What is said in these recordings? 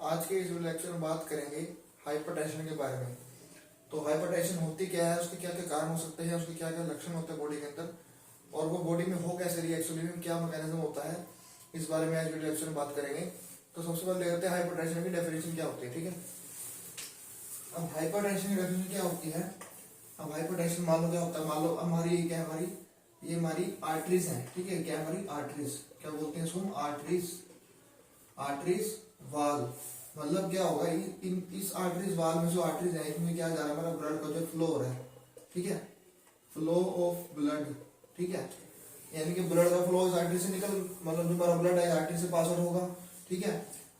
आज के इस लेक्चर में बात करेंगे हाइपरटेंशन के बारे में। तो हाइपरटेंशन होती क्या है, उसके क्या क्या कारण हो सकते हैं, उसके क्या क्या लक्षण होते हैं बॉडी के अंदर, और वो बॉडी में हो कैसे रही है, एक्चुअली में क्या मैकेनिज्म होता है, इस बारे में आज वीडियो लेक्चर में बात करेंगे। तो सबसे पहले देखते हैं हाइपरटेंशन की डेफिनेशन क्या होती है। ठीक है, अब हाइपरटेंशन की डेफिनेशन क्या होती है। अब हाइपरटेंशन मान लो क्या होता है, मान लो हमारी क्या है, ये हमारी आर्टरीज है। ठीक है, क्या हमारी आर्टरीज, क्या बोलते हैं इसको, आर्टरीज, आर्टरीज वाल। मतलब क्या होगा, इस आर्टरीज वाल में जो आर्टरीज है इसमें क्या जा रहा है, हमारा ब्लड का जो फ्लो हो रहा है। ठीक है, फ्लो ऑफ ब्लड। ठीक है, यानी कि ब्लड का फ्लो इस आर्टरी से निकल, मतलब जो हमारा ब्लड है आर्टरी से पास आउट होगा। ठीक है,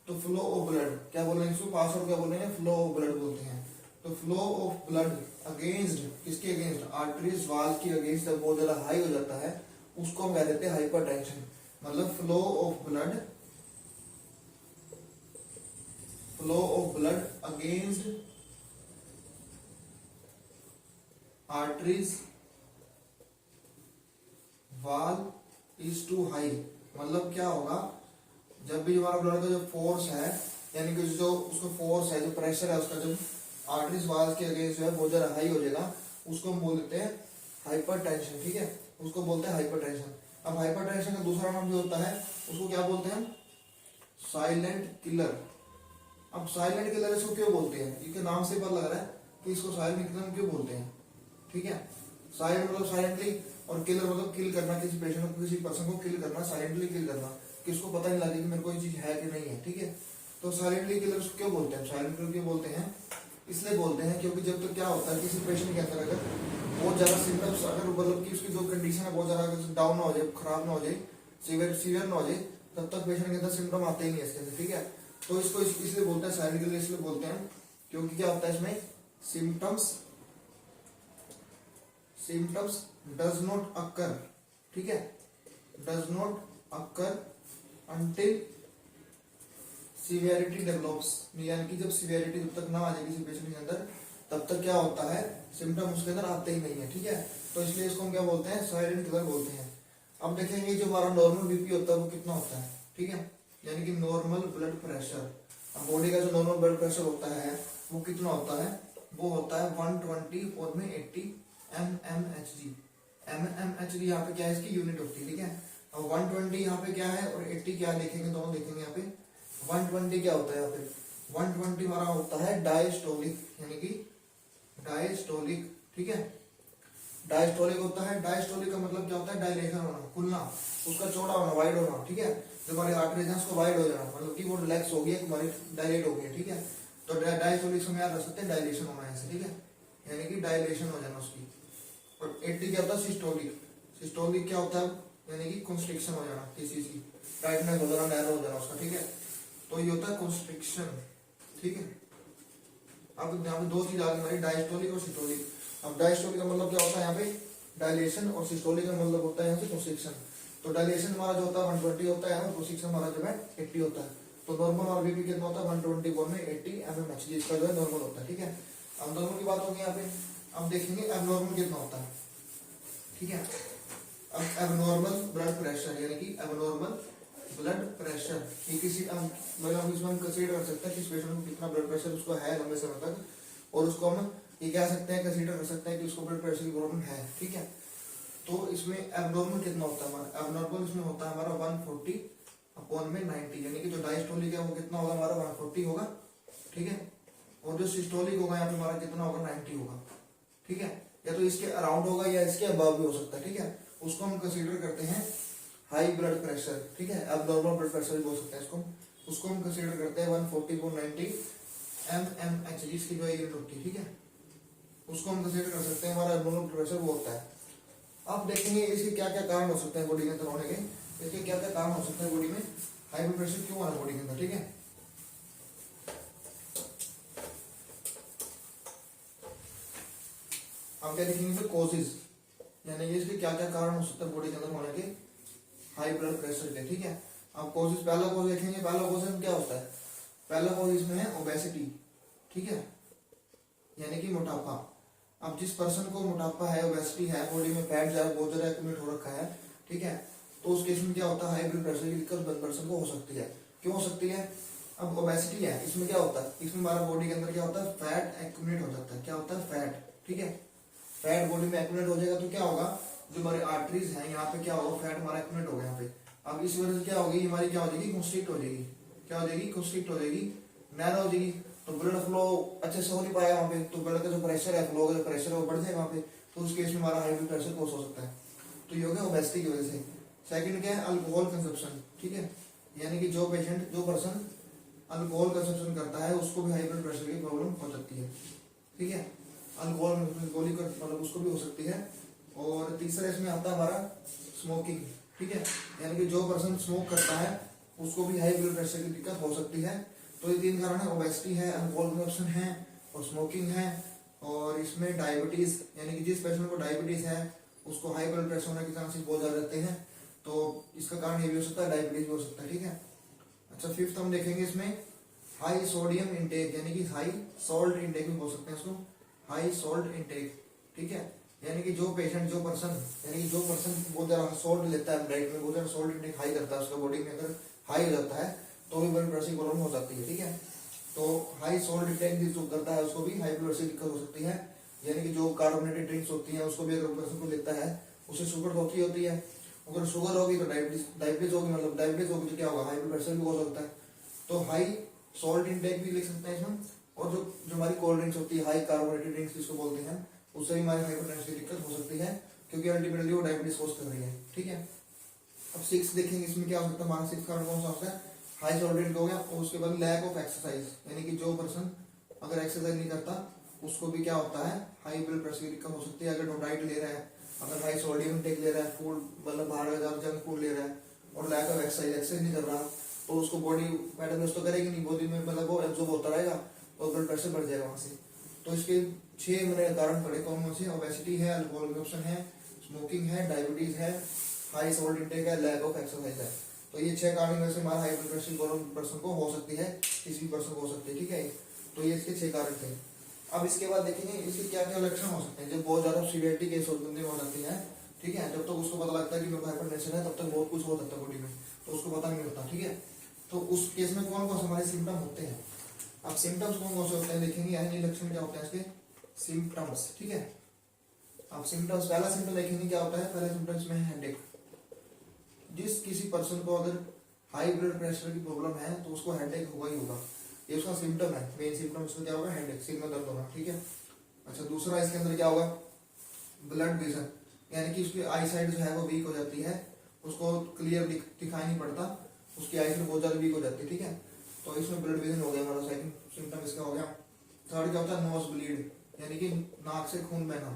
तो फ्लो ऑफ ब्लड क्या बोल रहे हैं इसको, पास आउट क्या बोल रहे हैं, फ्लो ऑफ ब्लड बोलते हैं। तो फ्लो ऑफ ब्लड अगेंस्ट, किसके अगेंस्ट, आर्टरीज वाल की अगेंस्ट जब बहुत ज्यादा हाई हो जाता है उसको हम कह देते हैं हाइपरटेंशन। मतलब flow of blood, flow of blood against arteries wall is too high. मतलब क्या होगा, जब भी हमारा ब्लड का जो फोर्स है, यानी कि जो उसका फोर्स है, जो प्रेशर है उसका, जब आर्टरीज वाल के अगेंस्ट जो है बहुत ज्यादा हाई हो जाएगा उसको हम बोल देते हैं हाइपरटेंशन। ठीक है, उसको बोलते हैं हाइपरटेंशन। अब हाइपरटेंशन का दूसरा नाम जो होता है उसको क्या बोलते हैं, साइलेंट किलर। अब साइलेंट किलर इसको क्यों बोलते हैं, इसके नाम से पता लग रहा है कि इसको साइलेंट किलर क्यों बोलते हैं। ठीक है, साइलेंट मतलब साइलेंटली, और किलर मतलब किल करना, किसी पेशेंट को, किसी पर्सन को किल करना, साइलेंटली किल करना, किसको पता नहीं लगे कि मेरे को ये चीज है कि नहीं है। ठीक है, तो साइलेंटली किलर क्यों बोलते हैं, साइलेंट किलर क्यों बोलते हैं, इसलिए बोलते हैं क्योंकि जब तक क्या होता है, किसी पेशेंट के अंदर अगर बहुत ज्यादा सिम्टम्स, अगर मतलब कि उसकी जो कंडीशन है बहुत ज्यादा डाउन ना हो जाए, खराब ना हो जाए, सीवियर ना हो जाए, तब तक पेशेंट के अंदर सिम्टम आते ही नहीं है इसके अंदर। ठीक है, तो इसको इसलिए बोलते हैं साइलेंट किलर, इसलिए बोलते हैं क्योंकि क्या होता है इसमें, symptoms symptoms does not occur. ठीक है, does not occur until severity develops, यानी कि जब सीवियरिटी जब तक ना आ जाए किसी पेशेंट के अंदर तब तक क्या होता है, सिम्टम उसके अंदर आते ही नहीं है। ठीक है, तो इसलिए इसको हम क्या बोलते हैं, साइलेंट किलर बोलते हैं। अब देखेंगे जो हमारा नॉर्मल बीपी होता है वो कितना होता है। ठीक है, यानी कि नॉर्मल ब्लड प्रेशर, अब बॉडी का जो नॉर्मल ब्लड प्रेशर होता है वो कितना होता है, वो होता है 120 और में 80 mmHg। mmHg यहाँ पे क्या है, इसकी यूनिट होती है। ठीक है, अब 120 यहाँ पे क्या है और 80 क्या लिखेंगे, दोनों देखेंगे यहाँ पे। 120 क्या होता है, यहाँ पे 120 हमारा होता है डायस्टोलिक, यानी कि डायस्टोलिक। ठीक है, डायस्टोलिक होता है, डायस्टोलिक का मतलब क्या होता है, डायलेशन होना, खुलना, उसका चौड़ा होना, वाइड होना। ठीक है, जो हमारी आर्टरीज है उसको वाइड हो जाना, मतलब कि वो रिलैक्स हो गई, हमारी डायलेट हो गई। ठीक है, तो डायस्टोलिक से याद रख सकते हैं डायलेशन होना है ऐसे। ठीक है, यानी कि डायलेशन हो जाना उसकी। और 80 क्या होता है, सिस्टोलिक। सिस्टोलिक क्या होता है, यानी कि कंस्ट्रिक्शन हो जाना, किसी की टाइटनेस हो जाना, नैरो हो जाना उसका। ठीक है, तो ये होता है कंस्ट्रिक्शन। ठीक है, अब यहाँ पे दो चीज आ गई हमारी, डायस्टोलिक और सिस्टोलिक। अब डायस्टोलिक का मतलब क्या होता है यहाँ पे, डायलेशन, और सिस्टोलिक का मतलब होता है यहाँ से कंस्ट्रिक्शन। तो डायलेशन हमारा जो होता है 120 होता है और कंस्ट्रिक्शन हमारा जो है 80 होता है। तो नॉर्मल हमारा बीपी कितना होता है, 120 में 80 mmHg, इसका जो है नॉर्मल होता है। ठीक है, अब नॉर्मल की बात होगी यहाँ पे। अब देखेंगे एबनॉर्मल कितना होता है। ठीक है, अब एबनॉर्मल ब्लड प्रेशर, यानी कि एबनॉर्मल ब्लड प्रेशर, ये किसी मतलब इसमें हम कंसीडर कर सकते हैं कि इस पेशेंट को कितना ब्लड प्रेशर उसको है लंबे समय तक, और उसको हम ये कह सकते हैं, कंसीडर कर सकते हैं कि उसको ब्लड प्रेशर की प्रॉब्लम है। ठीक है, तो इसमें एबनॉर्मल कितना होता है हमारा, एबनॉर्मल इसमें होता है हमारा 140 अपॉन में 90, यानी कि जो डायस्टोलिक है वो कितना होगा हमारा 140 होगा। ठीक है, और जो सिस्टोलिक होगा यहाँ पे हमारा कितना होगा, 90 होगा। ठीक है, या तो इसके अराउंड होगा या इसके अबव भी हो सकता है। ठीक है, उसको हम कंसीडर करते हैं हाई ब्लड प्रेशर। ठीक है, अब नॉर्मल ब्लड प्रेशर भी बोल सकते हैं इसको, उसको हम कंसीडर करते हैं 140 और 90 mmHg, इसकी जो यूनिट होती है। ठीक है, उसको हम कंसीडर कर सकते हैं, हमारा नॉर्मल ब्लड प्रेशर वो होता है। अब देखेंगे इसके क्या क्या कारण हो सकते हैं बॉडी के अंदर होने के, इसके क्या क्या कारण हो सकते हैं बॉडी में, हाई ब्लड प्रेशर क्यों आना बॉडी के अंदर। ठीक है, अब क्या देखेंगे कॉजेज, यानी कि इसके क्या क्या कारण हो सकते हैं बॉडी के अंदर होने के हाई ब्लड प्रेशर के। ठीक है, अब कॉजेज, पहला कॉज देखेंगे, पहला कॉज में क्या होता है, पहला कॉज इसमें है ओबेसिटी। ठीक है, यानी कि मोटापा। अब जिस पर्सन को मोटापा है, ओबेसिटी है, बॉडी में फैट ज्यादा बहुत ज्यादा एक्यूमुलेट हो रखा है, ठीक है, तो उस केस में क्या होता है, हाई ब्लड प्रेशर की दिक्कत पर्सन को हो सकती है। क्यों हो सकती है, अब ओबेसिटी है, इसमें क्या होता है, इसमें हमारा बॉडी के अंदर क्या होता है, फैट एक्यूमुलेट हो जाता है। क्या होता है, फैट, ठीक है। फैट बॉडी में एक्यूमुलेट हो जाएगा तो क्या होगा, जो हमारे आर्टरीज हैं यहाँ पे क्या होगा, फैट हमारा एक्यूमुलेट हो गया यहाँ पे। अब इस वजह से क्या होगी, हमारी क्या हो जाएगी, कंस्ट्रिक्ट हो जाएगी। क्या हो जाएगी, कंस्ट्रिक्ट हो जाएगी, नैरो हो जाएगी। तो ब्लड फ्लो अच्छे से हो नहीं पाएगा वहाँ पे, तो ब्लड का जो प्रेशर है, फ्लो का जो प्रेशर है वो बढ़ जाएगा वहाँ पे, तो उस केस में हमारा हाई ब्लड प्रेशर कोस हो सकता है। तो ये हो गया ओबेसिटी की वजह से। सेकंड क्या है, अल्कोहल कंजप्शन, ठीक है। यानी कि जो पेशेंट, जो पर्सन अल्कोहल कंजप्शन करता है उसको भी हाई ब्लड प्रेशर की प्रॉब्लम हो सकती है, ठीक है। अल्कोहल गोली कर मतलब उसको भी हो सकती है। और तीसरा इसमें आता है हमारा स्मोकिंग, ठीक है। यानी कि जो पर्सन स्मोक करता है उसको भी हाई ब्लड प्रेशर की दिक्कत हो सकती है। तो ये तीन कारण है, ओबेसिटी है, अल्कोहल कंजप्शन है और स्मोकिंग है। और इसमें डायबिटीज, यानी कि जिस पेशेंट को डायबिटीज है उसको हाई ब्लड प्रेशर होने के चांसेस बहुत ज्यादा रहते हैं। तो इसका कारण ये भी हो सकता है, डायबिटीज भी हो सकता है, ठीक है। अच्छा, फिफ्थ हम देखेंगे इसमें हाई सोडियम इंटेक, यानी कि हाई सॉल्ट इंटेक भी बोल सकते हैं इसको, हाई सॉल्ट इंटेक, ठीक है। यानी कि जो पेशेंट, जो पर्सन, यानी कि जो पर्सन बहुत ज्यादा सॉल्ट लेता है डाइट में, बहुत ज्यादा सॉल्ट इंटेक हाई करता है, उसका बॉडी में अगर हाई हो जाता है तो भी ब्लड प्रेशर की प्रॉब्लम हो सकती है, ठीक है। तो हाई सॉल्ट इंटेक जो करता है उसको भी हाई ब्लड प्रेशर की दिक्कत हो सकती है। यानी कि जो कार्बोनेटेड ड्रिंक्स होती हैं उसको भी अगर पर्सन को लेता है उससे शुगर होती है। अगर शुगर होगी तो डायबिटीज होगी, मतलब डायबिटीज होगी तो क्या होगा, हाई ब्लड प्रेशर भी हो सकता है। तो हाई सॉल्ट इंटेक भी लिख सकते हैं इसमें। और जो जो हमारी कोल्ड ड्रिंक्स होती है, हाई कार्बोनेटेड ड्रिंक्स जिसको बोलते हैं, उससे भी हमारी हाइपरटेंशन की दिक्कत हो सकती है, क्योंकि अल्टीमेटली वो डायबिटीज कॉज कर रही है, ठीक है। अब सिक्स देखेंगे, इसमें क्या हो सकता है, हमारा सिक्स कारण कौन सा होता है, हाई सॉल्ट इंटेक हो गया। और उसके बाद लैक ऑफ एक्सरसाइज, यानी कि जो पर्सन अगर एक्सरसाइज नहीं करता उसको भी क्या होता है, हाई ब्लड प्रेशर की दिक्कत हो सकती है। अगर वो डाइट ले रहा है, अगर हाई सोडियम इंटेक ले रहा है, फूड मतलब बाहर का ज्यादा जंक फूड ले रहा है, और लैक ऑफ एक्सरसाइज नहीं कर रहा, तो उसको बॉडी मेटाबॉलिज्म तो करेगी नहीं, बॉडी में मतलब वो एब्जॉर्ब होता रहेगा और ब्लड प्रेशर बढ़ जाएगा वहां से। तो इसके 6 मैंने कारण पड़े, कौन से, ओबेसिटी है, अल्कोहल कंजप्शन है, स्मोकिंग है, डायबिटीज है, हाई सॉल्ट इंटेक है, लैक ऑफ एक्सरसाइज है। तो ये 6 कारण में से हमारा high blood pressure problem person को हो सकती है, किसी भी पर्सन को हो सकती है, ठीक है। तो ये इसके 6 कारण थे। अब इसके बाद देखेंगे इसके क्या क्या लक्षण हो सकते हैं जब बहुत ज्यादा सीवियरिटी केस बंदे में हो जाती है, ठीक है। जब तक उसको पता लगता है कि मेरे को हाइपरटेंशन है तब तक बहुत कुछ हो सकता है बॉडी में, तो उसको पता नहीं होता, ठीक है। तो उस केस में कौन कौन से हमारे सिम्टम होते हैं। अब सिम्टम्स कौन कौन से होते हैं देखेंगे, यानी लक्षण क्या होते हैं इसके, सिम्टम्स, ठीक है। अब सिम्टम्स, पहला सिम्टम देखेंगे क्या होता है, पहले सिम्टम्स में हेडेक। जिस किसी पर्सन को अगर हाई ब्लड प्रेशर की प्रॉब्लम है तो उसको हेडेक होगा ही होगा, ये उसका सिम्टम है, मेन सिम्टम उसका क्या होगा, हेडेक, सिर में दर्द होना, ठीक है। अच्छा, दूसरा इसके अंदर क्या होगा, ब्लड विजन, यानी कि उसकी आई साइड जो है वो वीक हो जाती है, उसको क्लियर दिखाई नहीं पड़ता, उसकी आई साइड बहुत ज्यादा वीक हो जाती है, ठीक है। तो इसमें ब्लड विजन हो गया हमारा सेकंड सिम्टम इसका हो गया। थर्ड क्या होता है, नोज ब्लीड, यानी कि नाक से खून बहना,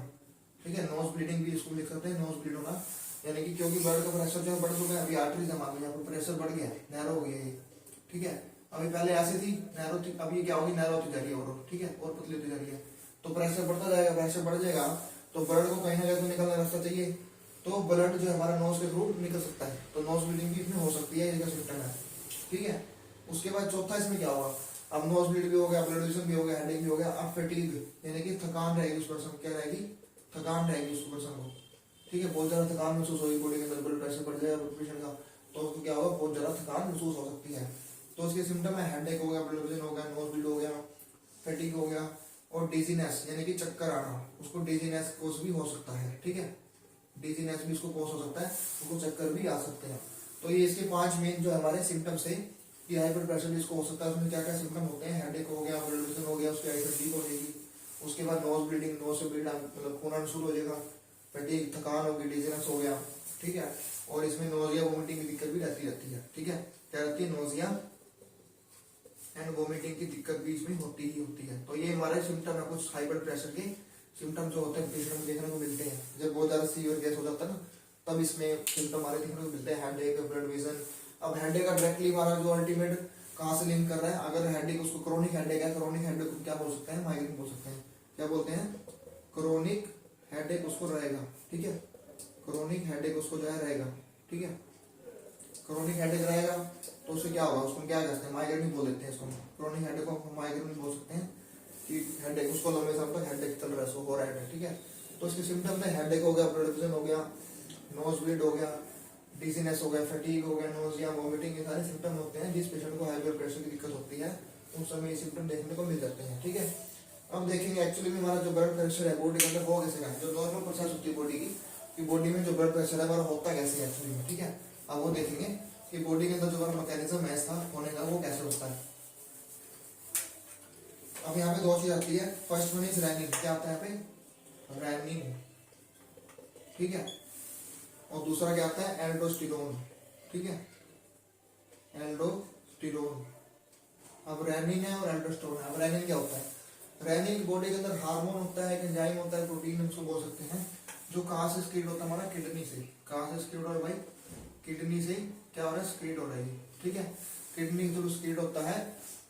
ठीक है। नोज ब्लीडिंग भी इसको लिख सकते हैं, नोज ब्लीड होना, यानी कि क्योंकि ब्लड का प्रेशर जो है बढ़ चुका है, अभी आर्टरी जमा गई, यहाँ पर प्रेशर बढ़ गया, नैरो हो गया ये, ठीक है। अभी पहले ऐसी थी नैरो थी, अब ये क्या होगी, नैरो होती जा रही है और, ठीक है, और पतली होती जा रही है। तो प्रेशर बढ़ता जाएगा, प्रेशर बढ़ जाएगा तो ब्लड को कहीं ना कहीं तो निकलना रास्ता चाहिए, तो ब्लड जो है हमारा नोज के थ्रू निकल सकता है, तो नोज ब्लीडिंग भी इसमें हो सकती है, इसका सिम्टम है, ठीक है। उसके बाद चौथा इसमें क्या होगा, अब नोज ब्लीड भी हो गया, ब्लड विजन भी हो गया, हेडेक भी हो गया, अब फैटीग, यानी कि थकान रहेगी उस पर्सन, क्या रहेगी, थकान रहेगी उस पर्सन को, ठीक है। बहुत ज्यादा थकान महसूस होगी बॉडी के अंदर, ब्लड प्रेशर बढ़ जाएगा पेशेंट का, तो उसको क्या होगा, बहुत ज्यादा थकान महसूस हो सकती है। तो उसके सिम्टम है हेडेक हो गया, ब्लड विजन हो गया, नोज ब्लीड हो गया, फैटिग हो गया, और डिजीनेस, यानी कि चक्कर आना, उसको डिजीनेस कोस भी हो सकता है, ठीक है। डिजीनेस भी इसको कोस हो सकता है, उसको चक्कर भी आ सकते हैं। तो ये इसके 5 मेन जो हमारे सिम्टम्स है कि हाई ब्लड प्रेशर जिसको हो सकता है, उसमें क्या क्या सिम्टम होते हैं, हेडेक हो गया, ब्लड विजन हो गया, उसकी आई साइड वीक हो जाएगी, उसके बाद नोज ब्लीडिंग, नोज से ब्लीड मतलब खून आना शुरू हो जाएगा, फैटिग, थकान होगी, डिजीनेस हो गया, ठीक है। और इसमें नोजिया वोमिटिंग की दिक्कत भी रहती है, ठीक है। क्या रहती है, नोजिया एंड वोमिटिंग की दिक्कत भी इसमें होती ही होती है। तो ये हमारे सिम्टम है, कुछ हाई ब्लड प्रेशर के सिम्टम जो होते हैं पेशेंट में देखने को मिलते हैं, जब बहुत ज्यादा सीवियर केस हो जाता है ना, तब इसमें सिम्टम हमारे देखने को मिलते हैं, हेडेक, ब्लड विजन। अब हेडेक का डायरेक्टली हमारा जो अल्टीमेट कहाँ से लिंक कर रहा है, अगर हेडेक उसको क्रोनिक हेडेक है, क्रोनिक हेडेक को क्या बोल सकते हैं, माइग्रेन बोल सकते हैं, क्या बोलते हैं, क्रोनिक हेडेक उसको रहेगा, ठीक है। क्रोनिक हेडेक उसको जो है रहेगा, ठीक है। क्रोनिक हेडेक रहेगा तो उससे क्या होगा, उसको क्या कहते हैं, माइग्रेन भी बोल देते हैं इसको, क्रोनिक हेडेक को माइग्रेन भी बोल सकते हैं, कि हेडेक उसको लंबे समय तक हेडेक चल रहा है, हो रहा है, ठीक है। तो इसके सिम्टम में हेडेक हो गया, ब्लड विजन हो गया, नोज ब्लीड हो गया, डिजीनेस हो गया, फटीग हो गया, नोजिया, वॉमिटिंग, ये सारे सिम्टम होते हैं जिस पेशेंट को हाई ब्लड प्रेशर की दिक्कत होती है उस समय ये सिम्टम देखने को मिल जाते हैं। ठीक है, अब देखेंगे एक्चुअली में हमारा जो ब्लड प्रेशर है बॉडी के अंदर वो कैसे है, जो नॉर्मल प्रोसेस होती है बॉडी की कि बॉडी में जो ब्लड प्रेशर है हमारा होता कैसे है एक्चुअली में। ठीक है, अब वो देखेंगे कि बॉडी के अंदर जो हमारा मैकेनिज्म है इसका होने का वो कैसे होता है। अब यहाँ पे दो चीज आती है, फर्स्ट वन इज रैनिन, क्या आता है यहाँ पे रैनिन, ठीक है, और दूसरा क्या आता है एल्डोस्टेरोन। ठीक है, एल्डोस्टेरोन। अब रैनिन है और एल्डोस्टेरोन है। अब रैनिन क्या होता है, रैनिन बॉडी के अंदर हार्मोन होता है, एक एंजाइम होता है, प्रोटीन हम उसको बोल सकते हैं, जो कहाँ से स्क्रीड होता है हमारा किडनी से। कहाँ से स्क्रीड हो रहा है भाई, किडनी से क्या हो रहा है, स्क्रीड हो रहा है। ठीक है, किडनी के थ्रू स्क्रीड होता है।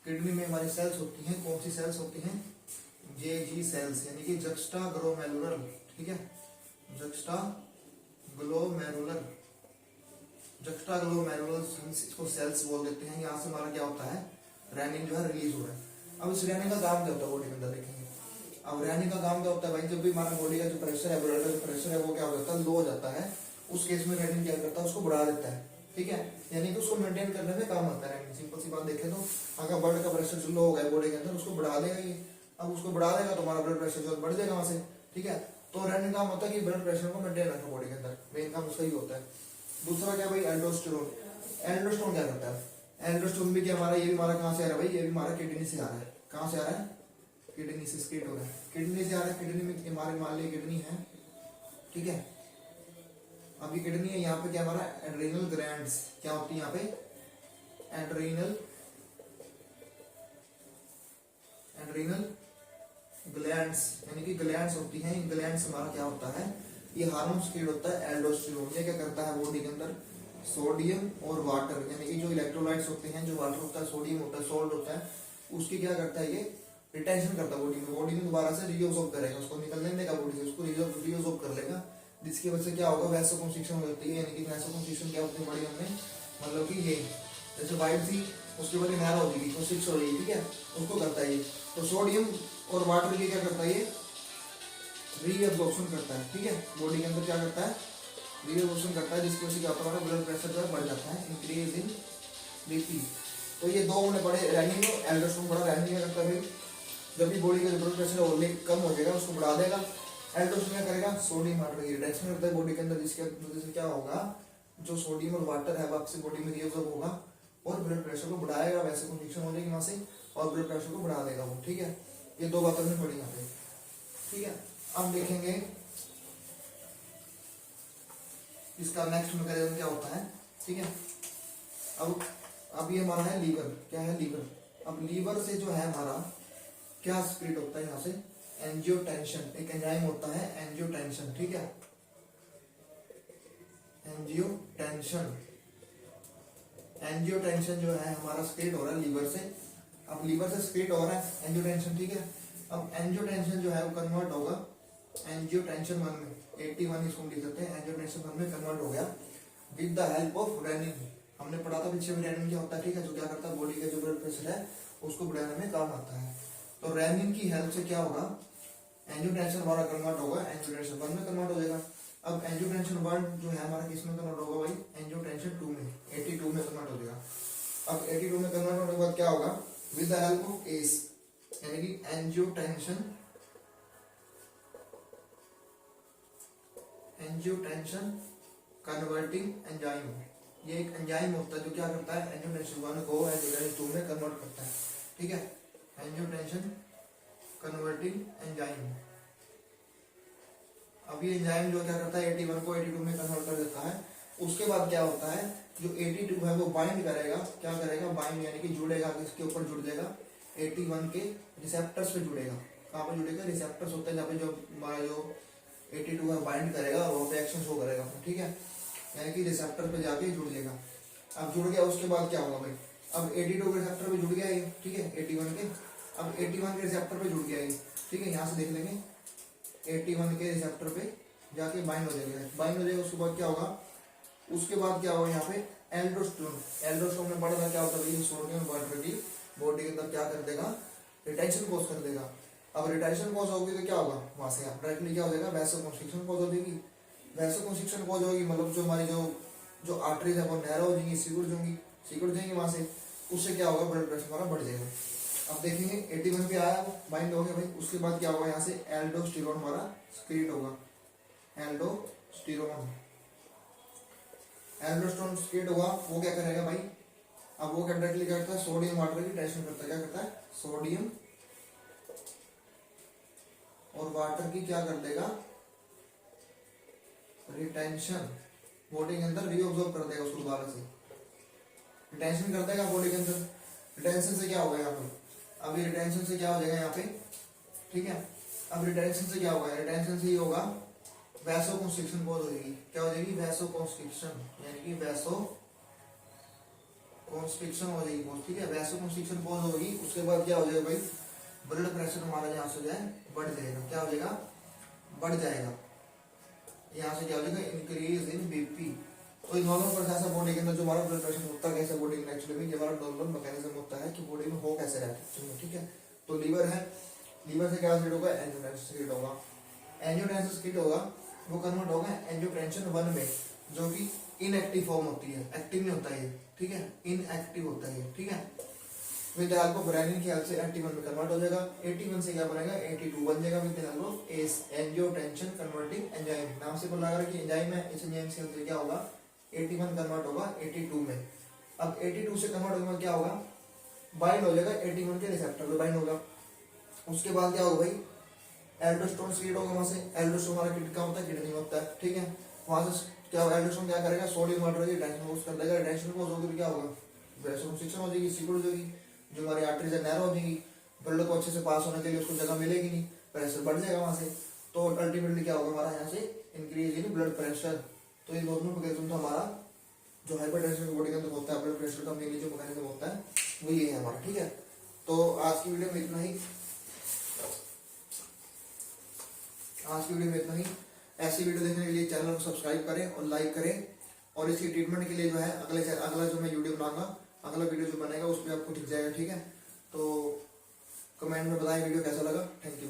किडनी में हमारी सेल्स होती हैं, कौन सी सेल्स होती हैं, जेजी सेल्स, यानी कि जक्स्टा ग्लोमेरुलर। ठीक है, जक्स्टा ग्लोमेरुलर, जक्स्टा ग्लोमेरुलर हम इसको सेल्स बोल देते हैं। यहाँ से हमारा क्या होता है, रैनिन जो है रिलीज हो रहा है। अब इस रैनिन का काम क्या होता है बॉडी के अंदर देखेंगे। अब रैनिन का काम क्या होता है भाई, जब भी हमारा बॉडी का जो प्रेशर है, ब्लड का जो प्रेशर है वो क्या हो जाता है, लो हो जाता है, उस केस में रैनिन क्या करता है, उसको बढ़ा देता है। ठीक है, यानी कि उसको मेंटेन करने में काम आता है रैनिन। सिंपल सी बात देखें तो अगर ब्लड का प्रेशर जो लो हो गया बॉडी के अंदर उसको बढ़ा देगा ये। अब उसको बढ़ा देगा तो हमारा ब्लड प्रेशर जो बढ़ जाएगा वहां से। ठीक है, तो रैनिन का काम होता है कि ब्लड प्रेशर को मेंटेन रखना बॉडी के अंदर, मेन काम उसका ही होता है। दूसरा क्या भाई, एल्डोस्टेरोन। एल्डोस्टेरोन क्या करता है, एल्डोस्टेरोन भी क्या हमारा, ये भी हमारा कहाँ से आ रहा है भाई, ये भी हमारा किडनी से आ रहा है। कहाँ से आ रहा है, किडनी से स्क्रीड हो रहा है, किडनी से आ रहा है। किडनी में हमारे मान ली किडनी है, ठीक है, अभी किडनी है, यहाँ पे क्या हमारा एड्रीनल ग्लैंड्स क्या होती है, यहाँ पे एड्रीनल ग्लैंड्स यानी कि ग्लैंड्स होती हैं। इन ग्लैंड्स हमारा क्या होता है, ये हार्मोन स्क्रीड होता है एल्डोस्टेरोन। ये क्या करता है बॉडी के अंदर, सोडियम और वाटर यानी कि जो इलेक्ट्रोलाइट्स होते हैं, जो वाटर होता है, सोडियम होता है, सोल्ट होता है, उसकी क्या करता है ये रिटेंशन करता है बॉडी में। बॉडी में दोबारा से रीअब्सॉर्ब करेगा, उसको निकलने देगा बॉडी से, उसको रीअब्सॉर्ब कर लेगा, जिसकी वजह से क्या होगा, वैसोकंस्ट्रिक्शन हो जाती है। यानी कि वैसोकंस्ट्रिक्शन क्या होती है बॉडी में, मतलब कि ये जैसे वाइट थी उसकी बॉडी नैरो हो जाएगी, कंस्ट्रिक्ट हो रही है। ठीक है, उसको करता है ये। तो सोडियम और वाटर की क्या करता है ये, रीअब्सॉर्प्शन करता है। ठीक है, बॉडी के अंदर क्या करता है, रीअब्सॉर्प्शन करता है, जिसकी वजह से क्या होता है, ब्लड प्रेशर जो है बढ़ जाता है, इंक्रीज इन बीपी। तो ये दो हमने पढ़े, रैनिन और एल्डोस्टेरोन पढ़ा। रैनिन क्या करता है भाई, जब भी बॉडी का जो ब्लड प्रेशर है वो कम हो जाएगा उसको बढ़ा देगा। एल्डोस्टेरोन क्या करेगा, सोडियम वाटर की रिडक्शन करता है बॉडी के अंदर, जिसके वजह से क्या होगा, जो सोडियम और वाटर है वापस बॉडी में रीअब्सॉर्ब होगा और ब्लड प्रेशर को बढ़ाएगा, वैसे कंस्ट्रिक्शन हो जाएगी वहां से और ब्लड प्रेशर को बढ़ा देगा वो। ठीक है, ये दो बातें हमने पढ़ी यहाँ पे। ठीक है, अब देखेंगे इसका नेक्स्ट मैकेनिज्म क्या होता है। ठीक है, अब ये हमारा है लीवर, क्या है लीवर। अब लीवर से जो है हमारा क्या स्क्रीड होता है यहाँ से, एंजियोटेंशन, एक एंजाइम होता है एंजियोटेंशन। ठीक है, एंजियोटेंशन, एंजियोटेंशन जो है हमारा स्क्रीड हो रहा है लीवर से। अब लीवर से स्क्रीड हो रहा है एंजियोटेंशन। ठीक है, अब एंजियोटेंशन जो है वो कन्वर्ट होगा एंजियोटेंशन 1 में, 81 इसको लिख सकते हैं, एंजियोटेंशन 1 में कन्वर्ट हो गया with the help of renin. हमने पढ़ा था पीछे में रेनिन क्या होता है। ठीक है, जो क्या करता है बॉडी का जो ब्लड प्रेशर है उसको बढ़ाने में काम आता है। तो रेनिन की हेल्प से क्या होगा, एंजियोटेंशन हमारा कन्वर्ट होगा एंजियोटेंशन 1 में कन्वर्ट हो जाएगा। अब एंजियोटेंशन 1 जो है हमारा किस में कन्वर्ट होगा भाई, एंजियोटेंशन 2 में, 82 में कन्वर्ट हो जाएगा। अब 82 में कन्वर्ट होने के बाद क्या होगा, with the help of S यानी कि एंजियोटेंशन कन्वर्टिंग एंजाइम, ये एक एंजाइम होता है जो क्या करता है, एंजियोटेंशन 1 को एंजियोटेंशन 2 में कन्वर्ट करता है। ठीक है, एंजियोटेंशन कन्वर्टिंग एंजाइम। अब ये एंजाइम जो क्या करता है 81 को 82 में कन्वर्ट कर देता है। उसके बाद क्या होता है, जो 82 है वो बाइंड करेगा, क्या करेगा, बाइंड यानी कि जुड़ेगा, किसके ऊपर जुड़ जाएगा, 81 के रिसेप्टर्स पे जुड़ेगा। कहाँ पे जुड़ेगा, रिसेप्टर्स होते हैं जहाँ पे जो हमारा जो 82 है बाइंड करेगा और वहाँ पे एक्शन शो करेगा। ठीक है, यानी कि रिसेप्टर पे जाके जुड़ जाएगा। अब जुड़ गया उसके बाद क्या होगा भाई, अब 82 के रिसेप्टर पे जुड़ गया ये। ठीक है, 81 के, अब 81 के रिसेप्टर पे जुड़ गया ये। ठीक है, यहाँ से देख लेंगे 81 के रिसेप्टर पे जाके बाइंड हो जाएगा, बाइंड हो जाएगा। उसके बाद क्या होगा, उसके बाद क्या होगा, यहाँ पे एल्डोस्टेरोन, एल्डोस्टेरोन में बढ़ा क्या होता है, सोडियम वाटर की बॉडी के अंदर क्या कर देगा, रिटेंशन कोज कर देगा। अब रिटेंशन कोज होगी तो क्या होगा, वहां से डायरेक्टली क्या हो जाएगा, वैसोकंस्ट्रिक्शन कोज हो जाएगी। वैसोकंस्ट्रिक्शन कोज होगी मतलब जो हमारी जो जो आर्टरीज है वो नैरो हो जाएंगी, सिकुड़ जाएंगी वहां से, उससे क्या होगा, ब्लड प्रेशर हमारा बढ़ जाएगा। अब देखेंगे 81 पे आया, बाइंड हो गया भाई, उसके बाद क्या होगा, यहाँ से एल्डोस्टेरोन हमारा क्रिएट होगा, एल्डोस्टेरोन क्रिएट होगा। वो क्या करेगा भाई, अब वो डायरेक्टली क्या करता है, सोडियम वाटर की रिटेंशन करता है, क्या करता है, सोडियम और वाटर की क्या कर देगा, रिटेंशन, बॉडी के अंदर रीअब्सॉर्ब कर देगा उसको दोबारा से, रिटेंशन कर देगा बॉडी के अंदर। रिटेंशन से क्या होगा यहाँ पे, अभी रिटेंशन से क्या हो जाएगा यहाँ पे, ठीक है। अब रिटेंशन से क्या होगा, रिटेंशन से ही होगा वैसोकंस्ट्रिक्शन पॉज हो जाएगी, क्या हो जाएगी, वैसोकंस्ट्रिक्शन, यानी कि वैसोकंस्ट्रिक्शन हो जाएगी पॉज, ठीक है, वैसोकंस्ट्रिक्शन पॉज होगी। उसके बाद क्या हो जाएगा भाई, ब्लड प्रेशर हमारा यहाँ से जाए बढ़ जाएगा, क्या हो जाएगा, बढ़ जाएगा। यहाँ से क्या हो जाएगा, इंक्रीज इन बीपी। तो नॉर्मल प्रोसेस है बॉडी के अंदर, जो हमारा ब्लड प्रेशर होता है कैसे बॉडी में, एक्चुअली में ये हमारा नॉर्मल मैकेनिज्म होता है कि बॉडी में हो कैसे रहा है, ठीक है। तो लीवर है, लीवर से क्या क्रिएट होगा, एंजियोटेंसिस क्रिएट होगा, एंजियोटेंसिस क्रिएट होगा, वो कन्वर्ट होगा एंजियोटेंशन 1 में, जो कि इनएक्टिव फॉर्म होती है, एक्टिव नहीं होता है, ठीक है, इनएक्टिव होता है, ठीक है। With the help of renin की हेल्प से 81 में कन्वर्ट हो जाएगा, 81 से क्या बनेगा, 82 बन जाएगा, with the help of angiotensin converting enzyme, नाम से बोला कि एंजाइम है, इस एंजाइम से हेल्प से क्या होगा, 81 कन्वर्ट होगा 82 में। अब 82 से कन्वर्ट होगा क्या होगा, बाइंड हो जाएगा 81 के रिसेप्टर पे बाइंड होगा। उसके बाद क्या होगा भाई, एल्डोस्टेरोन सीक्रेट होगा वहां से, एल्डोस्टेरोन हमारा किडनी का होता है, किडनी में होता है, ठीक है। वहां से क्या होगा, एल्डोस्टेरोन क्या करेगा, सोडियम वाटर की रिटेंशन को कर देगा, रिटेंशन को होगी तो क्या होगा, वैसोकंस्ट्रिक्शन हो जाएगी, सिकुड़ जाएगी, जो हमारी आर्टरीज है नैरो हो जाएगी, ब्लड को अच्छे से पास होने के लिए उसको जगह मिलेगी नहीं, प्रेशर बढ़ जाएगा वहां से। तो अल्टीमेटली क्या होगा हमारा यहाँ से, इंक्रीज इन ब्लड प्रेशर। तो ये दोनों मैकेनिज्म तो हमारा जो हाइपरटेंशन बॉडी के अंदर होता है, ब्लड प्रेशर का मेनली जो मैकेनिज्म होता है वो ये है हमारा, ठीक है। तो आज की वीडियो में इतना ही, ऐसी वीडियो देखने के लिए चैनल को सब्सक्राइब करें और लाइक करें, और इसकी ट्रीटमेंट के लिए जो है अगला जो मैं वीडियो बनाऊंगा, अगला वीडियो जो बनेगा उस पर आपको दिख जाएगा, ठीक है। तो कमेंट में बताएं वीडियो कैसा लगा, थैंक यू।